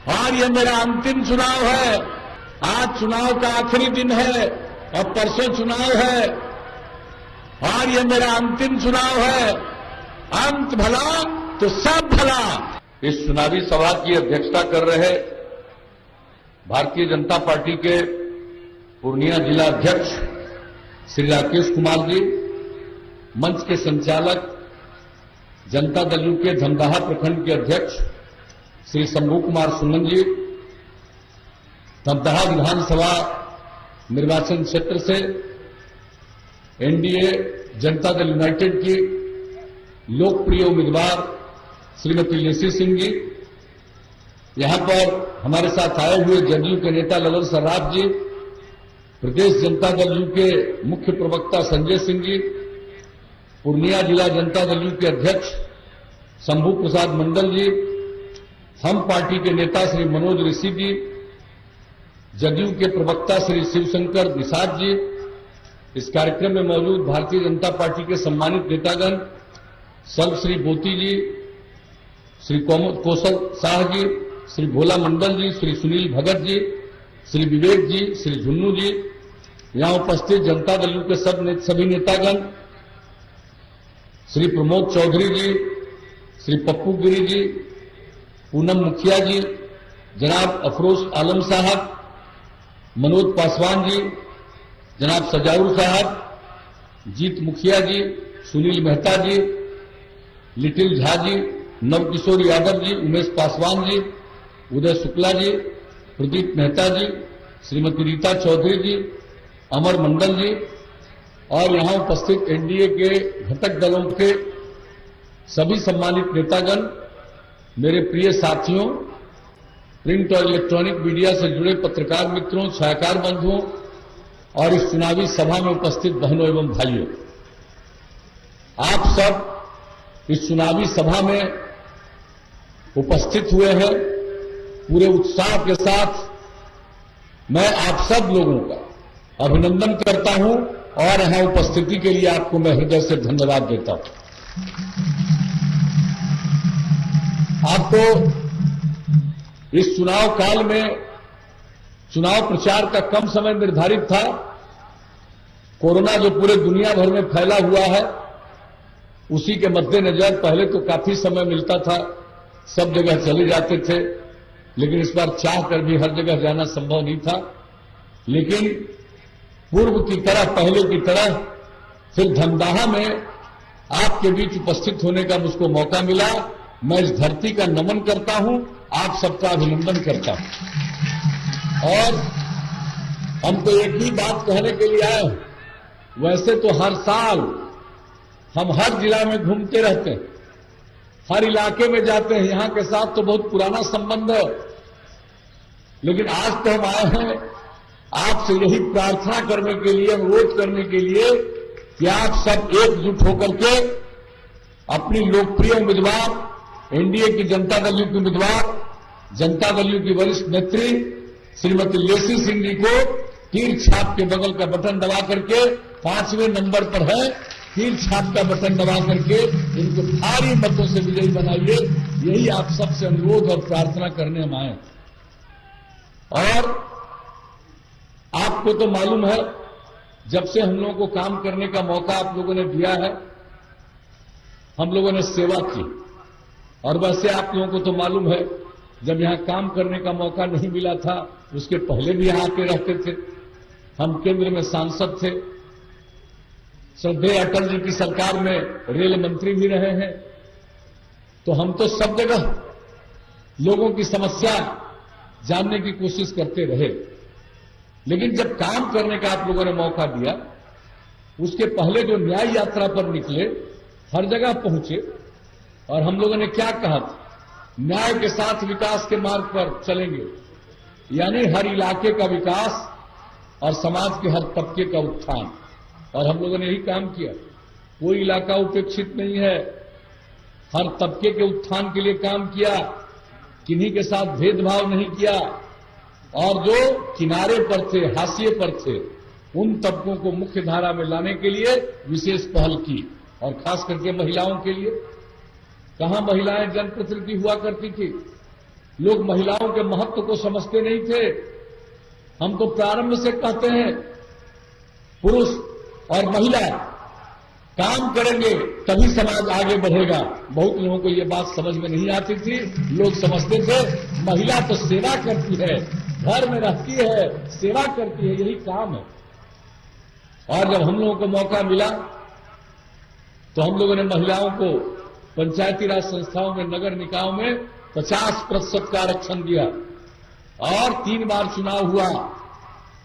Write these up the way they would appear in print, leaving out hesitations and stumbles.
और ये मेरा अंतिम चुनाव है। आज चुनाव का आखिरी दिन है और परसों चुनाव है और ये मेरा अंतिम चुनाव है। अंत भला तो सब भला। इस चुनावी सभा की अध्यक्षता कर रहे भारतीय जनता पार्टी के पूर्णिया जिला अध्यक्ष श्री राकेश कुमार जी, मंच के संचालक जनता दल यू के धमदाहा प्रखंड के अध्यक्ष श्री शंभू कुमार सुमन जी, धमदाहा विधानसभा निर्वाचन क्षेत्र से एनडीए जनता दल यूनाइटेड की लोकप्रिय उम्मीदवार श्रीमती लेसी सिंह जी, यहां पर हमारे साथ आए हुए जदयू के नेता ललन सर्राफ जी, प्रदेश जनता दल यू के मुख्य प्रवक्ता संजय सिंह जी, पूर्णिया जिला जनता दल यू के अध्यक्ष शंभू प्रसाद मंडल जी, हम पार्टी के नेता श्री मनोज ऋषि जी, जदयू के प्रवक्ता श्री शिवशंकर निषाद जी, इस कार्यक्रम में मौजूद भारतीय जनता पार्टी के सम्मानित नेतागण सर्व श्री बोती जी, श्री कौशल शाह जी, श्री भोला मंडल जी, श्री सुनील भगत जी, श्री विवेक जी, श्री झुन्नू जी, यहां उपस्थित जनता दल के सभी नेतागण, श्री प्रमोद चौधरी जी, श्री पप्पू गिरी जी, पूनम मुखिया जी, जनाब अफरोज आलम साहब, मनोज पासवान जी, जनाब सजाउर साहब, जीत मुखिया जी, सुनील मेहता जी, लिटिल झा जी, नवकिशोर यादव जी, उमेश पासवान जी, उदय शुक्ला जी, प्रदीप मेहता जी, श्रीमती रीता चौधरी जी, अमर मंडल जी और यहां उपस्थित एनडीए के घटक दलों के सभी सम्मानित नेतागण, मेरे प्रिय साथियों, प्रिंट और इलेक्ट्रॉनिक मीडिया से जुड़े पत्रकार मित्रों, छायाकार बंधुओं और इस चुनावी सभा में उपस्थित बहनों एवं भाइयों, आप सब इस चुनावी सभा में उपस्थित हुए हैं। पूरे उत्साह के साथ मैं आप सब लोगों का अभिनंदन करता हूं और यहां उपस्थिति के लिए आपको मैं हृदय से धन्यवाद देता हूं। आपको इस चुनाव काल में चुनाव प्रचार का कम समय निर्धारित था। कोरोना जो पूरे दुनिया भर में फैला हुआ है, उसी के मद्देनजर पहले तो काफी समय मिलता था, सब जगह चले जाते थे, लेकिन इस बार चाह कर भी हर जगह जाना संभव नहीं था। लेकिन पूर्व की तरह, पहले की तरह फिर धमदाहा में आपके बीच उपस्थित होने का मुझको मौका मिला। मैं इस धरती का नमन करता हूं, आप सबका अभिनंदन करता हूं। और हम तो एक ही बात कहने के लिए आए हैं। वैसे तो हर साल हम हर जिला में घूमते रहते हैं, हर इलाके में जाते हैं, यहां के साथ तो बहुत पुराना संबंध है। लेकिन आज तो हम आए हैं आपसे यही प्रार्थना करने के लिए, अनुरोध करने के लिए कि आप सब एकजुट होकर के अपनी लोकप्रिय उम्मीदवार, एनडीए की जनता दल यू की उम्मीदवार, जनता दल यू की वरिष्ठ नेत्री श्रीमती लेसी सिंह जी को तीर छाप के बगल का बटन दबा करके 5वें नंबर पर है, तीर छाप का बटन दबा करके इनको भारी मतों से विजयी बनाइए। यही आप सबसे अनुरोध और प्रार्थना करने हम आए। और आपको तो मालूम है, जब से हम लोगों को काम करने का मौका आप लोगों ने दिया है, हम लोगों ने सेवा की। और वैसे आप लोगों को तो मालूम है, जब यहां काम करने का मौका नहीं मिला था, उसके पहले भी यहां आके रहते थे। हम केंद्र में सांसद थे, श्रद्धेय अटल जी की सरकार में रेल मंत्री भी रहे हैं। तो हम तो सब जगह लोगों की समस्या जानने की कोशिश करते रहे। लेकिन जब काम करने का आप लोगों ने मौका दिया, उसके पहले जो न्याय यात्रा पर निकले, हर जगह पहुंचे और हम लोगों ने क्या कहा था, न्याय के साथ विकास के मार्ग पर चलेंगे, यानी हर इलाके का विकास और समाज के हर तबके का उत्थान। और हम लोगों ने यही काम किया। कोई इलाका उपेक्षित नहीं है, हर तबके के उत्थान के लिए काम किया, किन्हीं के साथ भेदभाव नहीं किया। और जो किनारे पर थे, हाशिए पर थे, उन तबकों को मुख्य धारा में लाने के लिए विशेष पहल की। और खास करके महिलाओं के लिए, कहां महिलाएं जनप्रतिनिधि हुआ करती थी, लोग महिलाओं के महत्व को समझते नहीं थे। हम तो प्रारंभ से कहते हैं पुरुष और महिला काम करेंगे तभी समाज आगे बढ़ेगा। बहुत लोगों को ये बात समझ में नहीं आती थी। लोग समझते थे महिला तो सेवा करती है, घर में रहती है, सेवा करती है, यही काम है। और जब हम लोगों को मौका मिला तो हम लोगों ने महिलाओं को पंचायती राज संस्थाओं में, नगर निकायों में 50% का आरक्षण दिया और 3 बार चुनाव हुआ।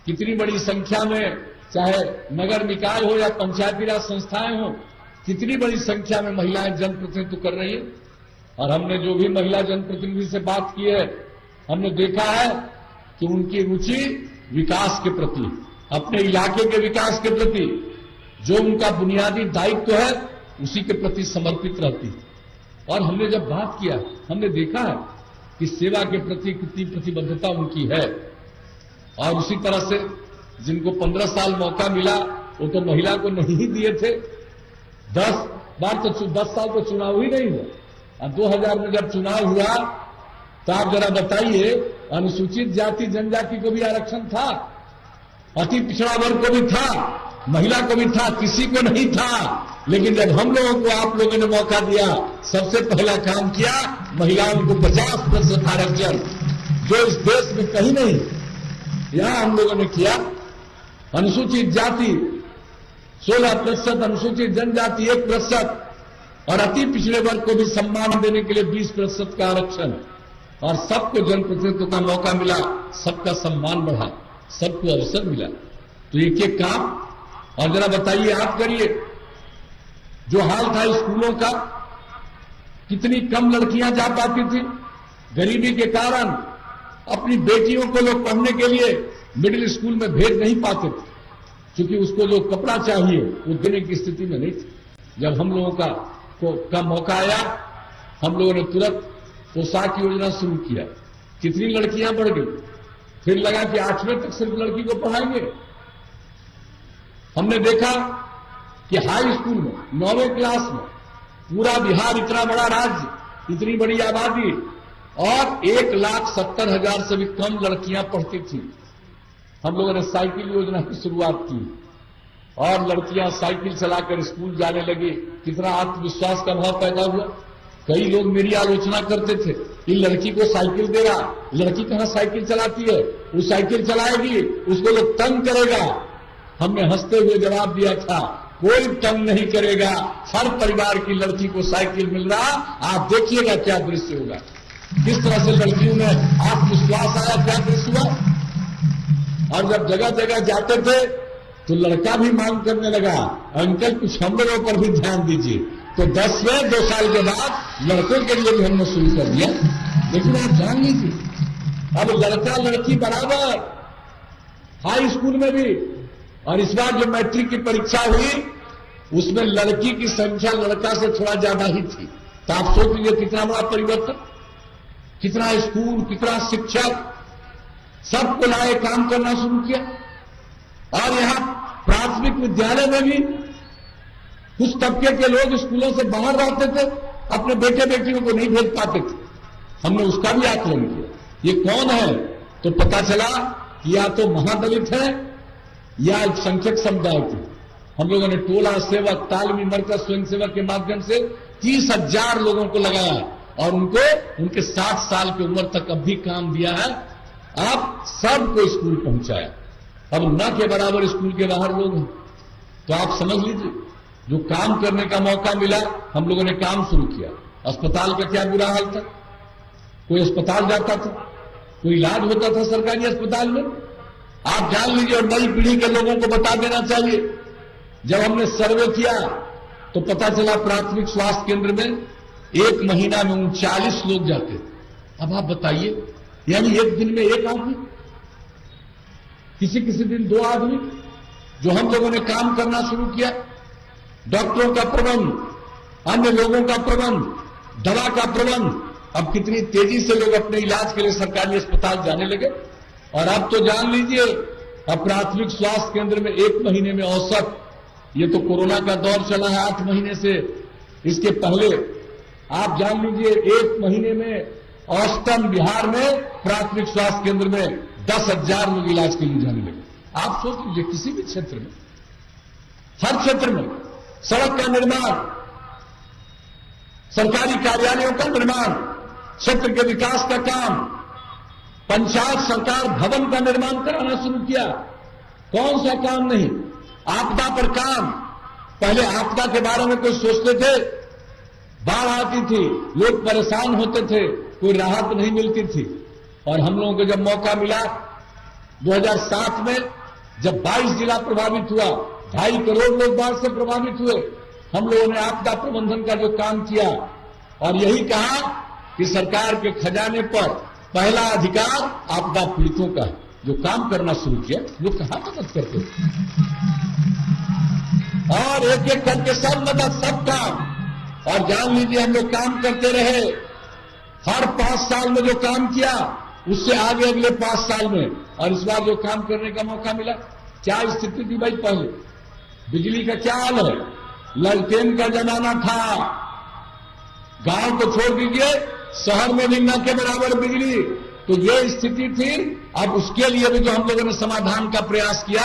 कितनी बड़ी संख्या में, चाहे नगर निकाय हो या पंचायती राज संस्थाएं हो, कितनी बड़ी संख्या में महिलाएं जनप्रतिनिधित्व कर रही है। और हमने जो भी महिला जनप्रतिनिधि से बात की है, हमने देखा है कि उनकी रुचि विकास के प्रति, अपने इलाके के विकास के प्रति, जो उनका बुनियादी दायित्व है उसी के प्रति समर्पित रहती है। और हमने जब बात किया, हमने देखा है कि सेवा के प्रति कितनी प्रतिबद्धता उनकी है। और उसी तरह से जिनको 15 साल मौका मिला वो तो महिला को नहीं दिए थे। 10 साल तो चुनाव ही नहीं हुआ। और 2000 में जब चुनाव हुआ तो आप जरा बताइए, अनुसूचित जाति जनजाति को भी आरक्षण था, अति पिछड़ा वर्ग को भी था, महिला को भी था, किसी को नहीं था। लेकिन जब हम लोगों को आप लोगों ने मौका दिया, सबसे पहला काम किया, महिलाओं को 50% आरक्षण, जो इस देश में कहीं नहीं, यहां हम लोगों ने किया। अनुसूचित जाति 16%, अनुसूचित जनजाति 1% और अति पिछड़े वर्ग को भी सम्मान देने के लिए 20% का आरक्षण। और सबको जनप्रतिनिधित्व का मौका मिला, सबका सम्मान बढ़ा, सबको अवसर मिला। तो एक एक काम। और जरा बताइए, आप करिए, जो हाल था स्कूलों का, कितनी कम लड़कियां जा पाती थी। गरीबी के कारण अपनी बेटियों को लोग पढ़ने के लिए मिडिल स्कूल में भेज नहीं पाते थे, क्योंकि उसको जो कपड़ा चाहिए वो देने की स्थिति में नहीं थी। जब हम लोगों का मौका आया, हम लोगों ने तुरंत पोशाक योजना शुरू किया। कितनी लड़कियां बढ़ गई। फिर लगा कि 8वीं तक सिर्फ लड़की को पढ़ाएंगे। हमने देखा कि हाई स्कूल में 9वीं क्लास में पूरा बिहार, इतना बड़ा राज्य, इतनी बड़ी आबादी, और 1,70,000 से भी कम लड़कियां पढ़ती थी। हम लोगों ने साइकिल योजना की शुरुआत की और लड़कियां साइकिल चलाकर स्कूल जाने लगी। कितना आत्मविश्वास का भाव पैदा हुआ। कई लोग मेरी आलोचना करते थे कि लड़की को साइकिल दे रहा, लड़की कहां साइकिल चलाती है, वो साइकिल चलाएगी, उसको लोग तंग करेगा। हमने हंसते हुए जवाब दिया था, कोई तंग नहीं करेगा, हर परिवार की लड़की को साइकिल मिल रहा। आप देखिएगा क्या दृश्य होगा, किस तरह से लड़कियों में आत्मविश्वास आया, क्या दृश्य हुआ। और जब जगह जगह जाते थे तो लड़का भी मांग करने लगा, अंकल कुछ हम लोगों पर भी ध्यान दीजिए। तो 2 साल के बाद लड़कों के लिए भी हमने शुरू कर दिया। लेकिन आप जान लीजिए, अब लड़का लड़की बराबर हाई स्कूल में भी। और इस बार जो मैट्रिक की परीक्षा हुई उसमें लड़की की संख्या लड़का से थोड़ा ज्यादा ही थी। तो आप सोच लीजिए कितना बड़ा परिवर्तन, कितना स्कूल, कितना शिक्षक, सबको लाए, काम करना शुरू किया। और यहां प्राथमिक विद्यालय में भी कुछ तबके के लोग स्कूलों से बाहर रहते थे, अपने बेटे बेटियों को नहीं भेज पाते थे। हमने उसका भी आकलन किया, ये कौन है। तो पता चला कि या तो महादलित है या अल्पसंख्यक समुदाय के। हम लोगों ने टोला सेवक, तालमी मरकज, स्वयंसेवक के माध्यम से 30,000 लोगों को लगाया और उनको उनके 60 साल की उम्र तक अब भी काम दिया है। अब सबको स्कूल पहुंचाया। अब न के बराबर स्कूल के बाहर लोग हैं। तो आप समझ लीजिए, जो काम करने का मौका मिला, हम लोगों ने काम शुरू किया। अस्पताल का क्या बुरा हाल था। कोई अस्पताल जाता था, कोई इलाज होता था सरकारी अस्पताल में, आप जान लीजिए। और नई पीढ़ी के लोगों को बता देना चाहिए, जब हमने सर्वे किया तो पता चला प्राथमिक स्वास्थ्य केंद्र में 1 महीना में 39 लोग जाते थे। अब आप बताइए, यानी एक दिन में 1 आदमी, किसी किसी दिन 2 आदमी। जो हम लोगों ने काम करना शुरू किया, डॉक्टरों का प्रबंध, अन्य लोगों का प्रबंध, दवा का प्रबंध। अब कितनी तेजी से लोग अपने इलाज के लिए सरकारी अस्पताल जाने लगे। और अब तो जान लीजिए, अब प्राथमिक स्वास्थ्य केंद्र में 1 महीने में औसत, ये तो कोरोना का दौर चला है 8 महीने से, इसके पहले आप जान लीजिए 1 महीने में औसतन बिहार में प्राथमिक स्वास्थ्य केंद्र में 10,000 लोग इलाज के लिए जाने लगे। आप सोच लीजिए, किसी भी क्षेत्र में, हर क्षेत्र में सड़क का निर्माण, सरकारी कार्यालयों का निर्माण, क्षेत्र के विकास का काम, पंचायत सरकार भवन का निर्माण कराना शुरू किया। कौन सा काम नहीं? आपदा पर काम। पहले आपदा के बारे में कोई सोचते थे? बाढ़ आती थी, लोग परेशान होते थे, कोई राहत नहीं मिलती थी। और हम लोगों को जब मौका मिला 2007 में, जब 22 जिला प्रभावित हुआ, 2.5 करोड़ लोग बाढ़ से प्रभावित हुए, हम लोगों ने आपदा प्रबंधन का जो काम किया और यही कहा कि सरकार के खजाने पर पहला अधिकार आपदा पीड़ितों का है। जो काम करना शुरू किया, लोग कहां मदद करते और एक एक करके सब मदद, सब काम। और जान लीजिए, हम लोग काम करते रहे। हर 5 साल में जो काम किया, उससे आगे अगले 5 साल में, और इस बार जो काम करने का मौका मिला, क्या स्थिति थी भाई? पहले बिजली का क्या हाल है? लालटेन का जमाना था। गांव को छोड़ दीजिए, शहर में भी न के बराबर बिजली। तो ये स्थिति थी। अब उसके लिए भी जो हम लोगों ने समाधान का प्रयास किया,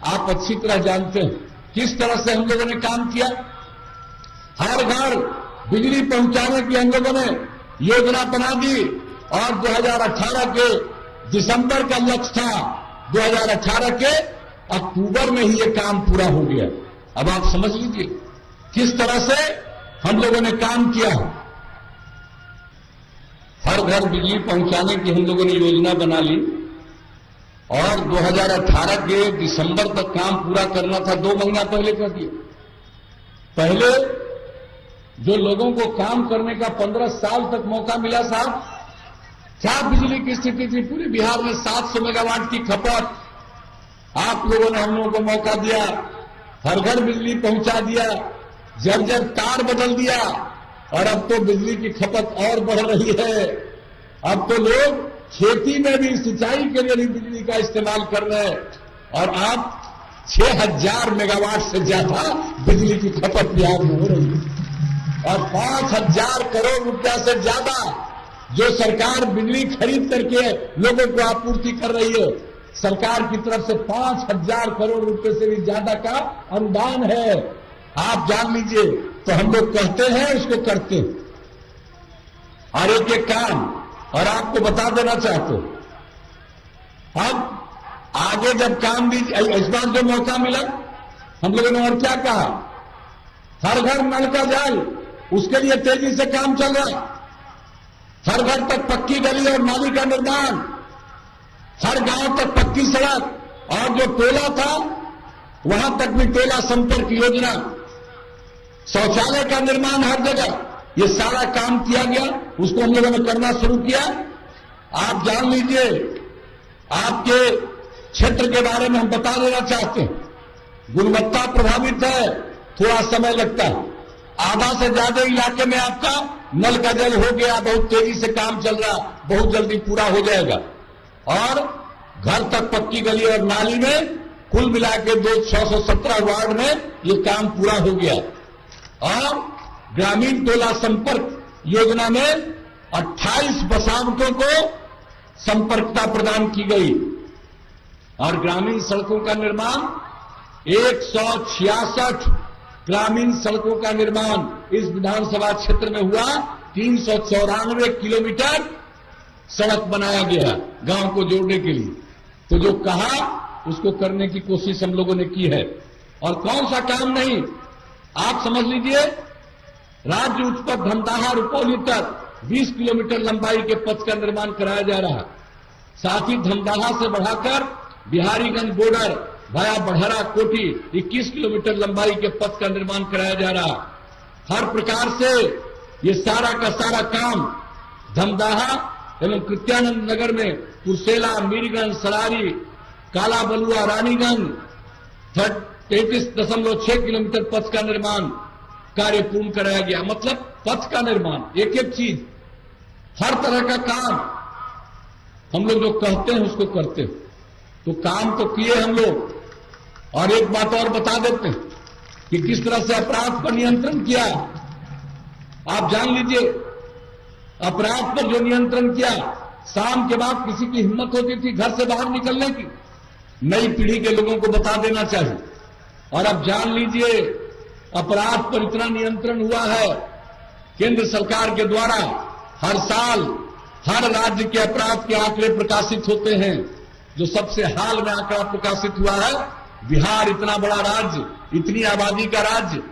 आप अच्छी तरह जानते हैं किस तरह से हम लोगों ने काम किया। हर घर बिजली पहुंचाने की हम लोगों ने योजना बना दी और 2018 के दिसंबर का लक्ष्य था, 2018 के अक्टूबर में ही ये काम पूरा हो गया। अब आप समझ लीजिए किस तरह से हम लोगों ने काम किया है। हर घर बिजली पहुंचाने की हम लोगों ने योजना बना ली और 2018 के दिसंबर तक काम पूरा करना था, 2 महीना पहले कर दिया। पहले जो लोगों को काम करने का 15 साल तक मौका मिला साहब, क्या बिजली की स्थिति थी? पूरे बिहार में 700 मेगावाट की खपत। आप लोगों ने हम लोगों को मौका दिया, हर घर बिजली पहुंचा दिया, जर्जर तार बदल दिया और अब तो बिजली की खपत और बढ़ रही है। अब तो लोग खेती में भी, सिंचाई के लिए भी बिजली का इस्तेमाल कर रहे हैं और आप 6,000 मेगावाट से ज्यादा बिजली की खपत बिहार में हो रही है। और 5,000 करोड़ रुपया से ज्यादा जो सरकार बिजली खरीद करके लोगों को आपूर्ति कर रही है, सरकार की तरफ से 5,000 करोड़ रुपए से भी ज्यादा का अनुदान है। आप जान लीजिए। तो हम लोग कहते हैं, उसको करते हैं, और एक एक काम। और आपको बता देना चाहते हो, अब आगे जब काम भी, इस बार जो मौका मिला, हम लोगों ने और क्या कहा, हर घर नल का जल, उसके लिए तेजी से काम चल रहा है। हर घर तक पक्की गली और नाली का निर्माण, हर गांव तक पक्की सड़क, और जो टोला था वहां तक भी टोला संपर्क योजना, शौचालय का निर्माण हर जगह, ये सारा काम किया गया। उसको हम लोगों ने करना शुरू किया। आप जान लीजिए, आपके क्षेत्र के बारे में हम बता देना चाहते हैं। गुणवत्ता प्रभावित है, थोड़ा समय लगता है। आधा से ज्यादा इलाके में आपका नल का जल हो गया, बहुत तेजी से काम चल रहा, बहुत जल्दी पूरा हो जाएगा। और घर तक पक्की गली और नाली में कुल मिला के 617 वार्ड में ये काम पूरा हो गया। और ग्रामीण टोला संपर्क योजना में 28 बसावटों को संपर्कता प्रदान की गई। और ग्रामीण सड़कों का निर्माण 166 ग्रामीण सड़कों का निर्माण इस विधानसभा क्षेत्र में हुआ। 394 किलोमीटर सड़क बनाया गया गांव को जोड़ने के लिए। तो जो कहा उसको करने की कोशिश हम लोगों ने की है। और कौन सा काम नहीं, आप समझ लीजिए, राज्य उच्च पथ धमदाहा रुपौली तक 20 किलोमीटर लंबाई के पथ का निर्माण कराया जा रहा है। साथ ही धमदाहा से बढ़ाकर बिहारीगंज बॉर्डर भाया बढ़रा कोठी 21 किलोमीटर लंबाई के पथ का निर्माण कराया जा रहा है। हर प्रकार से ये सारा का सारा काम धमदाहा एवं कृत्यानंद नगर में कुर्सेला, मीरगंज, सरारी, काला बलुआ, रानीगंज 33.6 किलोमीटर पथ का निर्माण कार्य पूर्ण कराया गया। मतलब पथ का निर्माण, एक एक चीज, हर तरह का काम हम लोग जो कहते हैं उसको करते हैं। तो काम तो किए हम लोग। और एक बात और बता देते हैं कि किस तरह से अपराध पर नियंत्रण किया। आप जान लीजिए, अपराध पर जो नियंत्रण किया, शाम के बाद किसी की हिम्मत होती थी घर से बाहर निकलने की, नई पीढ़ी के लोगों को बता देना चाहिए। और अब जान लीजिए, अपराध पर इतना नियंत्रण हुआ है, केंद्र सरकार के द्वारा हर साल हर राज्य के अपराध के आंकड़े प्रकाशित होते हैं। जो सबसे हाल में आंकड़ा प्रकाशित हुआ है, बिहार इतना बड़ा राज्य, इतनी आबादी का राज्य,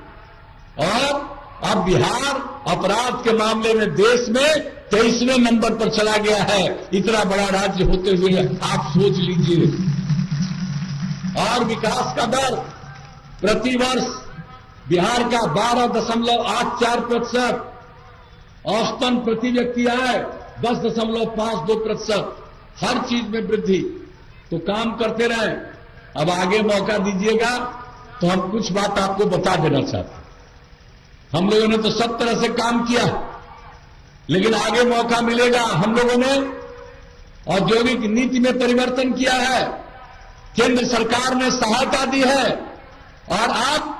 और अब बिहार अपराध के मामले में देश में 23वें नंबर पर चला गया है। इतना बड़ा राज्य होते हुए आप सोच लीजिए। और विकास का दर प्रतिवर्ष बिहार का 12.84%, औसतन प्रति व्यक्ति आय 10.52%, हर चीज में वृद्धि। तो काम करते रहें। अब आगे मौका दीजिएगा तो हम कुछ बात आपको बता देना चाहते हैं। हम लोगों ने तो सब तरह से काम किया, लेकिन आगे मौका मिलेगा। हम लोगों ने औद्योगिक नीति में परिवर्तन किया है, केंद्र सरकार ने सहायता दी है, और अब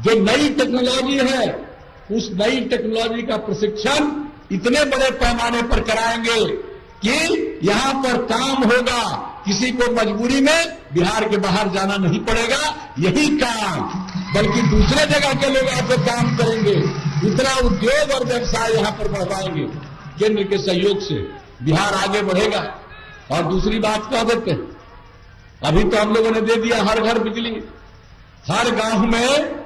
जो नई टेक्नोलॉजी है, उस नई टेक्नोलॉजी का प्रशिक्षण इतने बड़े पैमाने पर कराएंगे कि यहां पर काम होगा, किसी को मजबूरी में बिहार के बाहर जाना नहीं पड़ेगा। यही काम, बल्कि दूसरे जगह के लोग आकर काम करेंगे। इतना उद्योग और व्यवसाय यहां पर बढ़वाएंगे। केंद्र के सहयोग से बिहार आगे बढ़ेगा। और दूसरी बात कह देते हैं, अभी तो हम लोगों ने दे दिया हर घर बिजली, हर गांव में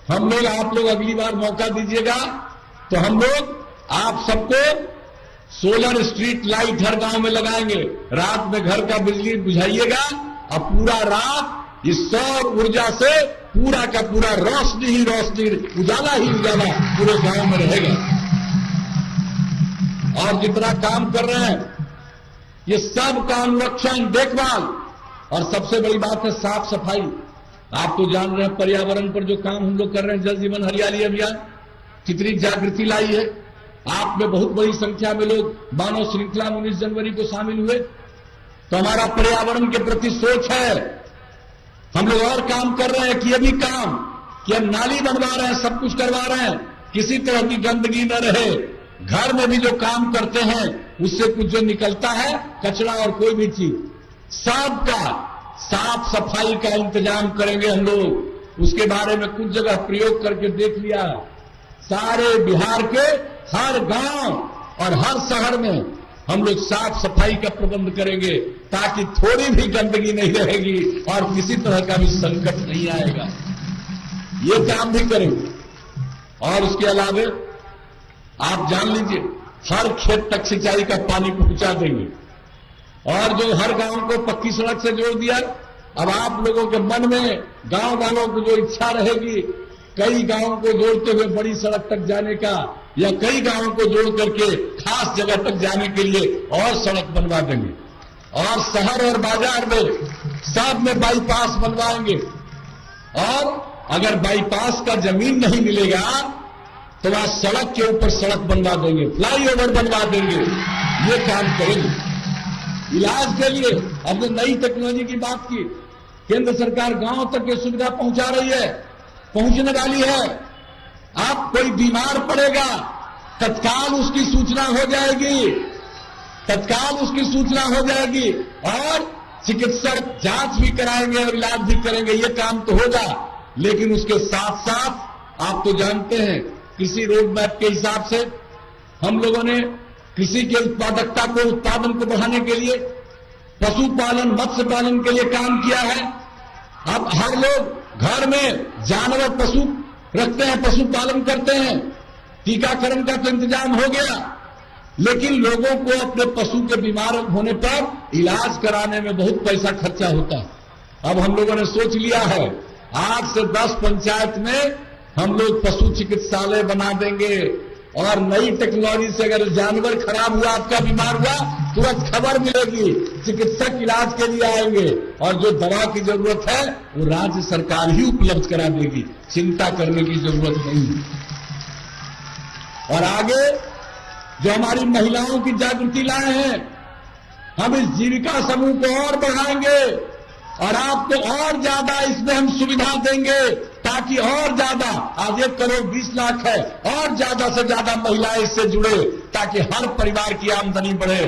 हम लोग, आप लोग अगली बार मौका दीजिएगा तो हम लोग आप सबको सोलर स्ट्रीट लाइट हर गांव में लगाएंगे। रात में घर का बिजली बुझाइएगा और पूरा रात इस सौर ऊर्जा से पूरा का पूरा रोशनी ही रोशनी, उजाला ही उजाला पूरे गांव में रहेगा। और जितना काम कर रहे हैं, ये सब का अनुरक्षण, देखभाल, और सबसे बड़ी बात है साफ सफाई। आप तो जान रहे हैं पर्यावरण पर जो काम हम लोग कर रहे हैं, जल जीवन हरियाली अभियान कितनी जागृति लाई है। आप में बहुत बड़ी संख्या में लोग मानव श्रृंखला 19 जनवरी को शामिल हुए। तो हमारा पर्यावरण के प्रति सोच है। हम लोग और काम कर रहे हैं कि ये भी काम, कि हम नाली बनवा रहे हैं, सब कुछ करवा रहे हैं, किसी तरह की गंदगी न रहे। घर में भी जो काम करते हैं उससे कुछ जो निकलता है, कचरा और कोई भी चीज, सबका साफ सफाई का इंतजाम करेंगे हम लोग। उसके बारे में कुछ जगह प्रयोग करके देख लिया। सारे बिहार के हर गांव और हर शहर में हम लोग साफ सफाई का प्रबंध करेंगे, ताकि थोड़ी भी गंदगी नहीं रहेगी और किसी तरह का भी संकट नहीं आएगा। ये काम भी करेंगे। और उसके अलावा आप जान लीजिए, हर खेत तक सिंचाई का पानी पहुंचा देंगे। और जो हर गांव को पक्की सड़क से जोड़ दिया। अब आप लोगों के मन में, गांव वालों को जो इच्छा रहेगी कई गांवों को जोड़ते हुए बड़ी सड़क तक जाने का, या कई गांवों को जोड़ करके खास जगह तक जाने के लिए और सड़क बनवा देंगे। और शहर और बाजार में सब में बाईपास बनवाएंगे। और अगर बाईपास का जमीन नहीं मिलेगा तो वहां सड़क के ऊपर सड़क बनवा देंगे, फ्लाईओवर बनवा देंगे। ये काम करेंगे। इलाज के लिए हमने नई टेक्नोलॉजी की बात की। केंद्र सरकार गांव तक ये सुविधा पहुंचा रही है, पहुंचने वाली है। अब कोई बीमार पड़ेगा, तत्काल उसकी सूचना हो जाएगी, तत्काल उसकी सूचना हो जाएगी, और चिकित्सक जांच भी कराएंगे और इलाज भी करेंगे। ये काम तो होगा। लेकिन उसके साथ साथ आप तो जानते हैं, कृषि रोड मैप के हिसाब से हम लोगों ने कृषि के उत्पादकता को, उत्पादन को बढ़ाने के लिए पशुपालन, मत्स्य पालन के लिए काम किया है। अब हर लोग घर में जानवर, पशु रखते हैं, पशुपालन करते हैं। टीकाकरण का तो इंतजाम हो गया, लेकिन लोगों को अपने पशु के बीमार होने पर इलाज कराने में बहुत पैसा खर्चा होता है। अब हम लोगों ने सोच लिया है, आज से 10 पंचायत में हम लोग पशु चिकित्सालय बना देंगे। और नई टेक्नोलॉजी से अगर जानवर खराब हुआ, आपका बीमार हुआ, तुरंत खबर मिलेगी, चिकित्सक इलाज के लिए आएंगे। और जो दवा की जरूरत है वो राज्य सरकार ही उपलब्ध करा देगी, चिंता करने की जरूरत नहीं। और आगे जो हमारी महिलाओं की जागृति लाए हैं, हम इस जीविका समूह को और बढ़ाएंगे और आपको और ज्यादा इसमें हम सुविधा देंगे, ताकि ताकि और ज्यादा, आज 1,20,00,000 है, और ज्यादा से ज्यादा महिलाएं इससे जुड़े, ताकि हर परिवार की आमदनी बढ़े,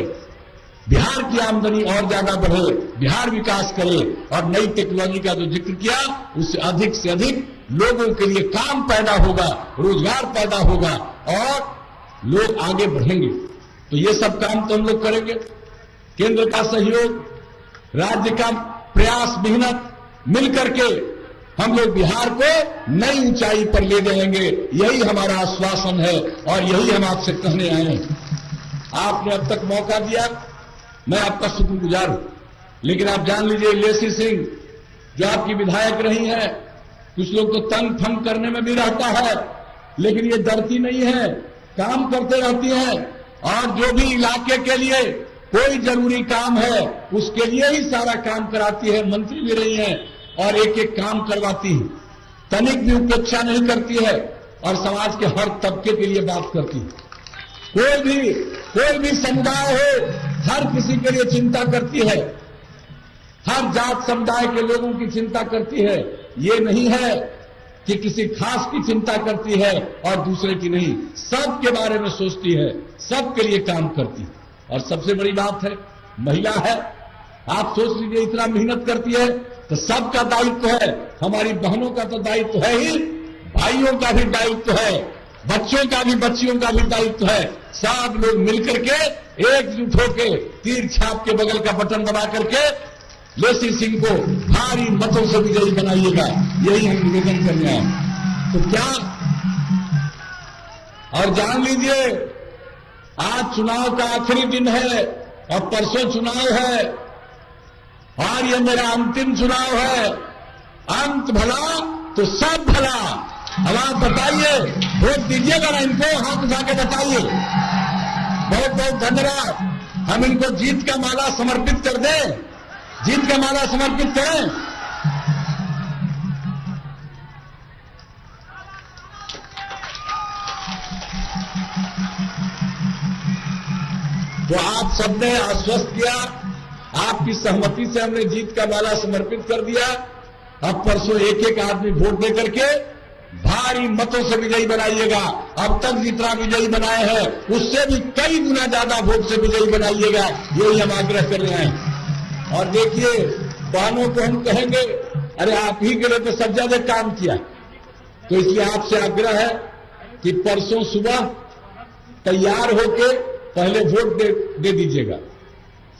बिहार की आमदनी और ज्यादा बढ़े, बिहार विकास करे। और नई टेक्नोलॉजी का जो जिक्र किया, उससे अधिक से अधिक लोगों के लिए काम पैदा होगा, रोजगार पैदा होगा और लोग आगे बढ़ेंगे। तो ये सब काम तो हम लोग करेंगे। केंद्र का सहयोग, राज्य का प्रयास, मेहनत मिलकर के हम लोग बिहार को नई ऊंचाई पर ले जाएंगे, यही हमारा आश्वासन है और यही हम आपसे कहने आए हैं। आपने अब तक मौका दिया, मैं आपका शुक्रगुजार हूं, लेकिन आप जान लीजिए लेसी सिंह जो आपकी विधायक रही हैं, कुछ लोग तो तंग फंग करने में भी रहता है, लेकिन ये डरती नहीं है, काम करते रहती हैं और जो भी इलाके के लिए कोई जरूरी काम है उसके लिए ही सारा काम कराती है। मंत्री भी रही हैं और एक एक काम करवाती है, तनिक भी उपेक्षा नहीं करती है और समाज के हर तबके के लिए बात करती है। कोई भी समुदाय हो, हर किसी के लिए चिंता करती है, हर जात समुदाय के लोगों की चिंता करती है। ये नहीं है कि किसी खास की चिंता करती है और दूसरे की नहीं, सबके बारे में सोचती है, सबके लिए काम करती है। और सबसे बड़ी बात है, महिला है, आप सोच लीजिए इतना मेहनत करती है तो सबका दायित्व है, हमारी बहनों का तो दायित्व है ही, भाइयों का भी दायित्व है, बच्चों का भी, बच्चियों का भी दायित्व है। सब लोग मिलकर के एकजुट होकर तीर छाप के बगल का बटन दबा करके लेसी सिंह को भारी मतों से विजयी बनाइएगा, यही हम निवेदन करने आए। तो क्या, और जान लीजिए आज चुनाव का आखिरी दिन है और परसों चुनाव है और ये मेरा अंतिम चुनाव है। अंत भला तो सब भला। अब आप बताइए, वोट दीजिएगा ना इनको, हाथ उठा के बताइए। बहुत बहुत धन्यवाद। हम इनको जीत का माला समर्पित कर दें, जीत का माला समर्पित करें। तो आप सबने आश्वस्त किया, आपकी सहमति से हमने जीत का माला समर्पित कर दिया। अब परसों एक एक आदमी वोट दे करके भारी मतों से विजयी बनाइएगा। अब तक जितना विजयी बनाए हैं उससे भी कई गुना ज्यादा वोट से विजयी बनाइएगा, यही हम आग्रह कर रहे हैं। और देखिए, बहनों को हम कहेंगे, अरे आप ही के लिए तो सब ज्यादा काम किया, तो इसलिए आपसे आग्रह है कि परसों सुबह तैयार होके पहले वोट दे दीजिएगा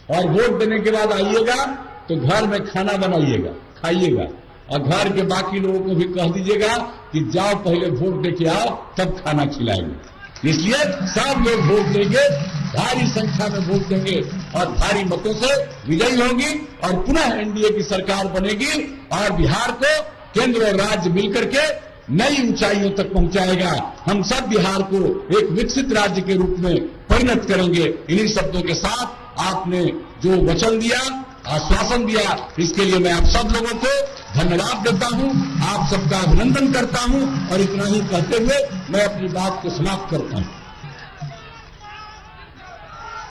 और वोट देने के बाद आइएगा तो घर में खाना बनाइएगा, खाइएगा और घर के बाकी लोगों को भी कह दीजिएगा कि जाओ पहले वोट दे के आओ, तब खाना खिलाएंगे। इसलिए सब लोग वोट देंगे, भारी संख्या में वोट देंगे और भारी मतों से विजयी होगी और पुनः एनडीए की सरकार बनेगी और बिहार को केंद्र और राज्य मिलकर के नई ऊंचाइयों तक पहुंचाएगा। हम सब बिहार को एक विकसित राज्य के रूप में परिणत करेंगे। इन्हीं शब्दों के साथ आपने जो वचन दिया, आश्वासन दिया, इसके लिए मैं आप सब लोगों को धन्यवाद देता हूं, आप सबका अभिनंदन करता हूं और इतना ही कहते हुए मैं अपनी बात को समाप्त करता हूं।